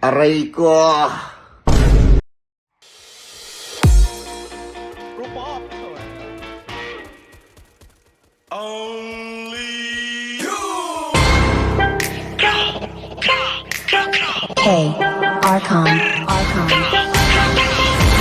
Aray ko! Group up. Hey, Archon.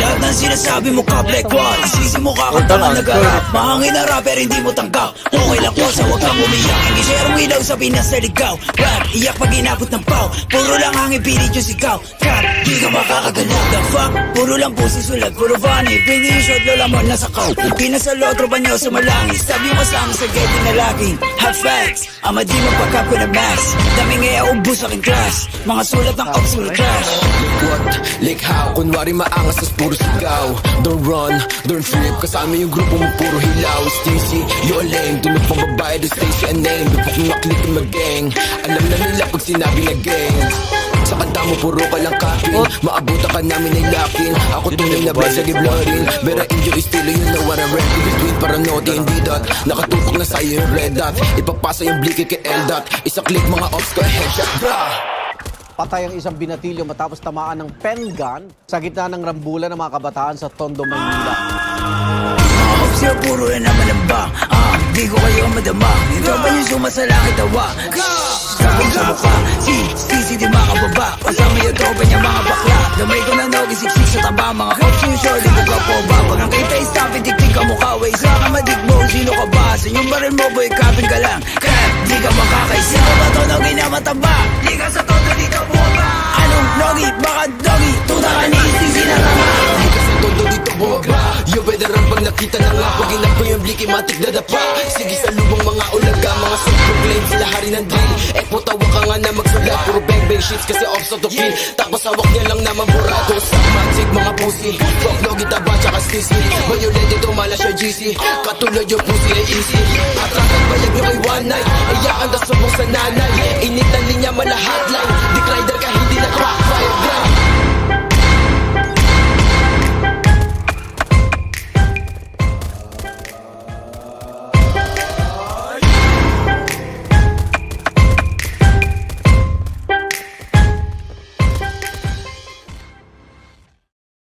Lahat ng sinasabi mo ka black wall. Isisi mo kakanta ka nag-arap. Mahangin na rapper hindi mo tanggap. Okay lang po sa huwag kang umiyak. Hindi share ilaw sa Pinas na ligaw. Rap, iyak pag inabot ng pau. Puro lang hangin pilit yung sigaw. Trap, di ka makakagalaw. The fuck, puro lang pusi sulat. Puro funny, bring yung shot, lola mo nasa kaw. Pinasalo, tropa nyo sa malangis. Sabi mo kasama sa gate na laging hot facts. Ama di magpagkap ko na max. Dami ngaya ubus aking class. Mga sulat ng absolute trash. What? Like how? Kunwari maangas tas puro sigaw. Don't run, don't trip. Kasama yung grupo mo puro hilaw. Stacy, you're lame. Dunod pang babae, do Stacy a name. Lupa kong maklik yung mag-gang. Alam na nila pag sinabi na gang. Sa kanta mo puro ka lang kapin. Maabutan ka namin ay lakin. Ako tunay na best, sige blurring. Better enjoy still, you know what I'm ready. Between paranoid, hindi dot. Nakatutok na sa'yo yung red dot. Ipapasa yung bliki kay L-dot. Isa click mga ops ko, headshot, brah. Patay ang isang binatilyo matapos tamaan ng pen gun sa gitna ng rambulan ng mga kabataan sa Tondo, Maynila. Siya puro na naman ang ba. Di ko kayo madama. Yung tropa niyo sumasalangit tawa. Sabong sa mukha, si di makababa. Kasama yung tropa niya mga bakla. Damay ko na nogi, siksik sa taba. Mga cops yung short, hindi ko po ba. Pag ang kita stop, itik-tik ka mukha. Way sa kamadikbo, sino ka ba? Sa yung baril mo, boy, kapin ka lang. Crap, di ka makakaisi. Ako ba to nogi na mataba? Di ka sa todo, di ka bumaba. Anong nogi? Baka dogi? Tuta ka ni sisi na tama. Di ka sa todo dito bumaba. Yo, veteran pag nakita na nga. Pag inap ko yung bliki, matik na dapa. Sige sa lubong mga ulaga. Mga self-proclaim, sila hari ng drill. Tawa ka nga na magsulat. Puro bang-bang shits kasi off to kill. Tapos hawak niya lang naman burado. Sa magic mga pussy. Fuck logi taba tsaka stissy. Violent ito mala siya GC. Katulad yung pussy ay easy. Atrakan bayag nyo kay one night. Iyakan na subong sa nanay. Init ng linya mala hotline. Dick rider ka hindi na crack.